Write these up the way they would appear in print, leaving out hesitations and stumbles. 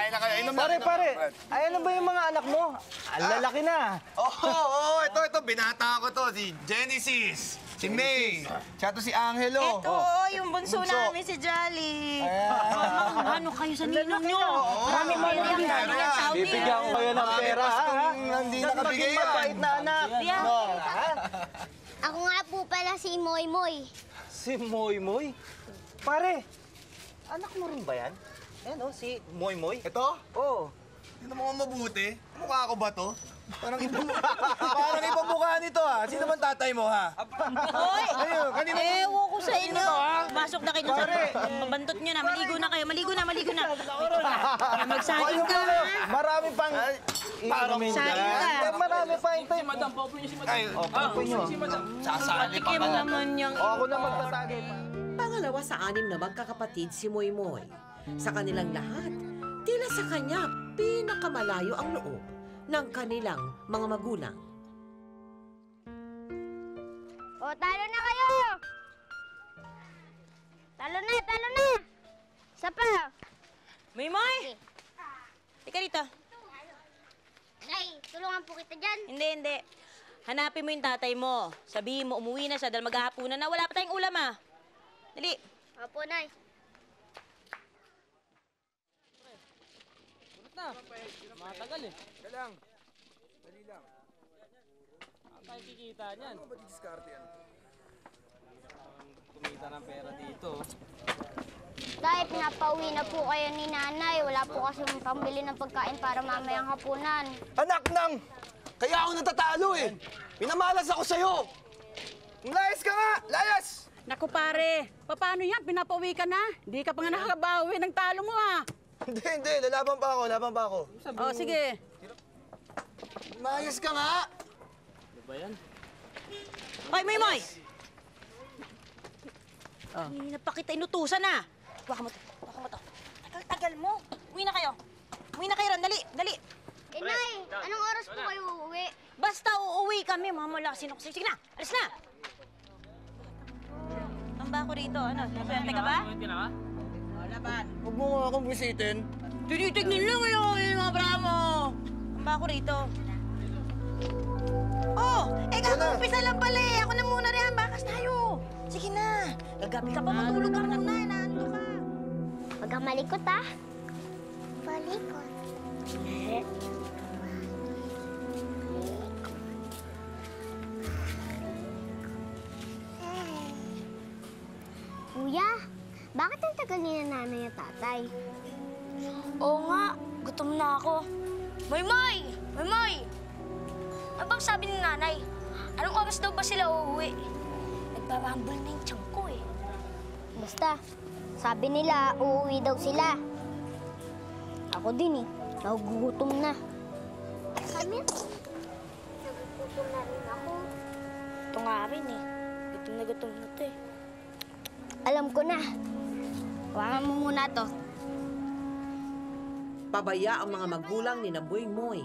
kain na kayo. Inom na. Pare, ayan na ba yung mga anak mo? Ang lalaki na. Oo, ito, binata ko to. Si Genesis, si May, tsaka to si Angelo. Ito, yung bunso namin, si Jolly. Ano kayo sa ninong nyo? Marami mo yung Bibigyan ko kayo ng pera, ha? Hindi nakabigay Maging yan. mabait na anak. No, ha? Ako nga po pala si Moy Moy. Si Moy Moy. Pare, anak mo rin ba yan? Ayan o, si Moy Moy. Ito? Oo. Hindi naman mabuti. Mukha ko ba to? Parang ibang mukha nito, ha? Sino man tatay mo, ha? Hoy! Ayun, kanina. Ewan ko sa inyo. Pasok na kayo sa pabantot nyo na. Maligo na kayo. Maligo na. Magsahin ka, ha? Marami pang... Parang Sahin ka. Marami pa yung tayo. Madam, paupo niyo si Madam. Ay, Opo nyo. sasali pa Patikim ba? naman yung... Ako na magtatagay pa. Pangalawa sa 6 na magkakapatid si Moy Moy. Sa kanilang lahat, tila sa kanya pinakamalayo ang loob ng kanilang mga magulang. O, talo na kayo! Talo na! Isa pa! May Moy! Ika dito. Nay, tulungan po kita dyan. Hindi. Hanapin mo yung tatay mo. Sabihin mo, umuwi na siya dahil maghahapunan na. Wala pa tayong ulam, ha? Dali. Opo, Nay. Matagal eh. Dali lang. Saan tayo kikita niyan? Ano ba diskarte yan? Kumita ng pera dito. Tay, pinapauwi na po kayo ni Nanay. Wala po kasi pambili ng pagkain para mamayang hapunan. Anak nang! Kaya ako natatalo eh! Pinamalas ako sa'yo! Layas ka nga! Layas! Naku pare, paano yan? Pinapauwi ka na? Hindi ka pa nga nakakabawi ng talo mo ha. Hindi. Lalaban pa ako. O sige. Layas ka nga! Ano ba yan? Hoy, May Moy! Hindi na pa kita inutusan, ha? Huwag mo to. Tagal mo. Uwi na kayo ron. Dali. Eh, Nay, anong oras po kayo uuwi? Basta uuwi kami, mamala sinuksik. Sige na, alis na! Ang ba ako rito? Ano? Naswerte ka ba? Huwag mo nga akong bisitin. Tinitignan lang yung mga bramo! Ang ba ako rito? Oh! Kaka-umpisa lang pala eh! Ako na muna rin, bakas tayo! Sige na! Gagabi ka pa, matulog ka muna, naanto ka! Huwag kang malikot, ha? Malikot. Kuya, bakit ang tagal ni nanay at tatay? Oo nga, gutom na ako. Moy! Ano bang sabi ni nanay? Anong oras daw ba sila uuwi? Nagparambol na yung tiyan ko eh. Basta, sabi nila uuwi daw sila. Ako din eh, nagugutom na. Kami? Nagugutom na rin ako. Ito nga rin eh. Gutom na to eh. Alam ko na. Hawakan mo muna to. Pabaya ang mga magulang ni Moy Moy.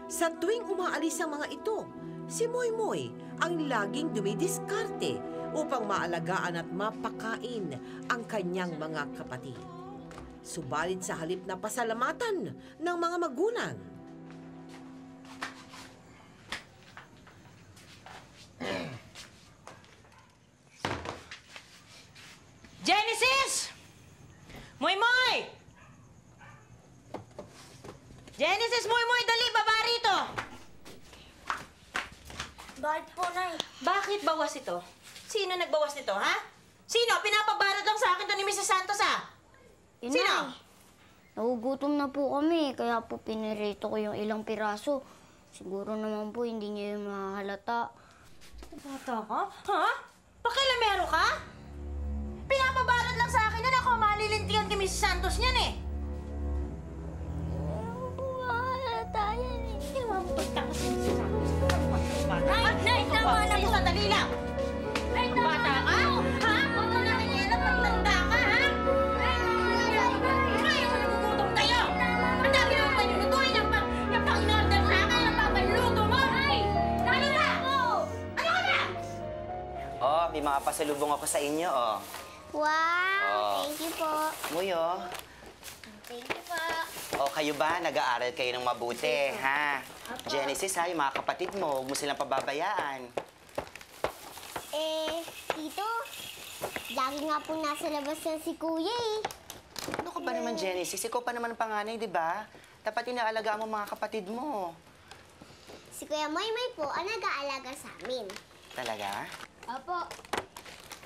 Sa tuwing umaalis ang mga ito, si Moy Moy ang laging dumidiskarte upang maalagaan at mapakain ang kanyang mga kapatid. Subalit sa halip na pasalamatan ng mga magulang, Genesis! Moy! Genesis, Moy! Dali, baba rito! Bakit po, Nay? Bakit bawas ito? Sino nagbawas nito, ha? Sino? Pinapabarat lang sa akin to ni Mrs. Santos, ha? Sino? Nagugutom na po kami, kaya po pinirito ko yung ilang piraso. Siguro naman po hindi niyo yung mahalata. Bata ka? Ha? Pakilamero ka? Pinapabarat lang sa akin yan. Ako malilintigan kay Mrs. Santos niyan, eh. Mahalata yan eh. Hindi naman pagtakas ni Mrs. Santos. Nay, tama na po. Sandali lang. Nay, tama Bata na ka? po. Ha? Huwag ka nakikialam. Magtanda ka, ha? Ngayon, nagugutom kayo. Ang dami naman pa yung lutuin. Yung pang-in-order sa akin. Yung pang-luto mo. Ano na? Ano ka na? Oh, may mga pasalubong ako sa inyo, oh. Wow! Oh. Thank you po. Muy, oh. Thank you po. O kayo ba, nag-aaral kayo ng mabuti, ha? Genesis, ha? Yung mga kapatid mo, huwag mo silang pababayaan. Tito, lagi nga po nasa labas na si Kuya eh. Ano ka ba naman, Genesis? Ikaw pa naman ang panganay, di ba? Dapat inaalagaan mo mga kapatid mo. Si Kuya Maymay po ang nag-aalaga sa amin. Talaga? Opo.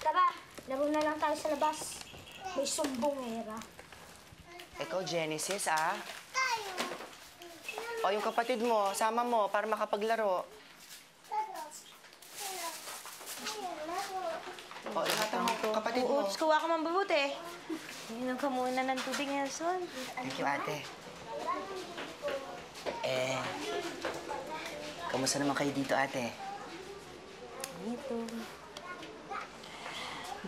Tara, laro na lang tayo sa labas. May sumbongera. Ikaw, Genesis, ah? O, yung kapatid mo, sama mo para makapaglaro. O, ingatan mo, kapatid mo. Oo, kuha ka man mabuti. Inom ka muna ng tubig, Nelson. Thank you, ate. Kamusta naman kayo dito, ate? Dito.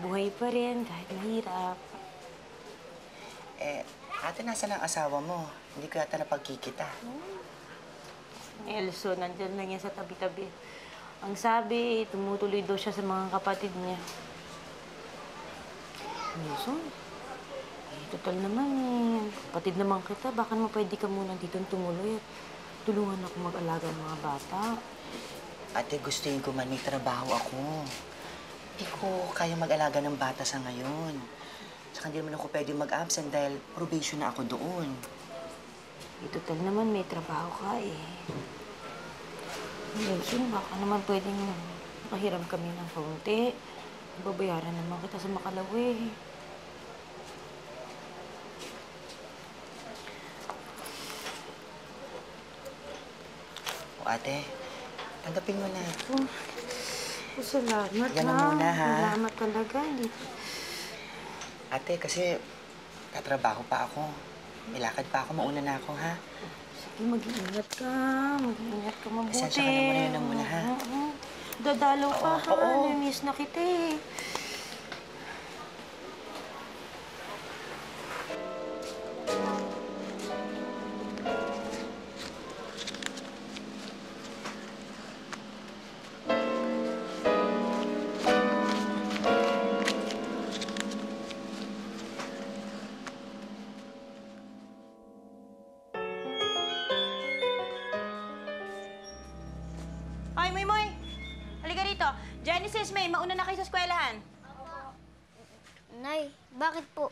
Buhay pa rin, kahit mahirap. Ate, nasaan ang asawa mo? Hindi ko yata napagkikita. Nelson, nandyan lang yan sa tabi-tabi. Ang sabi, tumutuloy daw siya sa mga kapatid niya. Nelson, total naman kapatid naman kita. Baka naman pwede ka muna dito tumuloy at tulungan ako mag-alaga ng mga bata. Ate, gustuin ko man may trabaho ako. Hindi ko kaya mag-alaga ng bata sa ngayon. Saka hindi naman ako pwede mag-absent dahil probation na ako doon. Total naman may trabaho ka eh. Nelson, baka naman pwedeng makahiram kami ng kaunti. Babayaran naman kita sa Makalawi. O ate, tanggapin mo na. Salamat Yan na muna, ha? Salamat talaga. Ate, kasi tatrabaho pa ako. May lakad pa ako. Mauna na ako, ha? Sige, mag-iingat ka. Mag-iingat ka mabuti. Pasensya ka na muna yun na muna, ha? Dadalaw ka, ha? Oo. Namiss na kita eh. Hoy, Moy! Halika rito. Genesis, May, mauna na kayo sa eskwelahan. Nay, bakit po?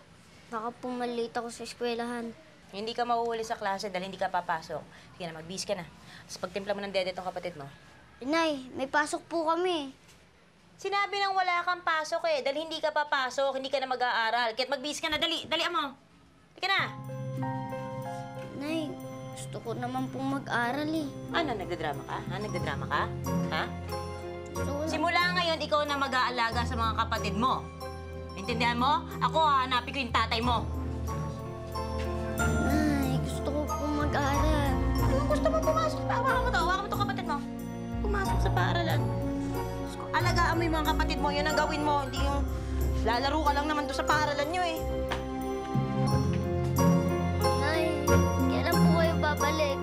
Baka po malate ako sa eskwelahan. Hindi ka mauuli sa klase dahil hindi ka papasok. Sige na, mag-bis ka na. Tapos pagtimpla mo ng dede tong kapatid mo. Nay, may pasok po kami. Sinabi nang wala kang pasok eh, dahil hindi ka papasok, hindi ka na mag-aaral. Kaya't mag-bis ka na, dali mo. Halika na. Nay, gusto ko naman pong mag-aral eh. Ano, nagdadrama ka? Ha? Nagdadrama ka? Ha? Gusto ko Simula ngayon, ikaw na mag-aalaga sa mga kapatid mo. Intindihan mo? Ako, hahanapin ko yung tatay mo. Nay, gusto ko pong mag-aral. Kung gusto mo pumasok, hawakan mo to kapatid mo. Pumasok sa paaralan. Alagaan mo yung mga kapatid mo, yun ang gawin mo. Hindi yung lalaro ka lang naman doon sa paaralan nyo eh. Nay, kailan po kayo babalik?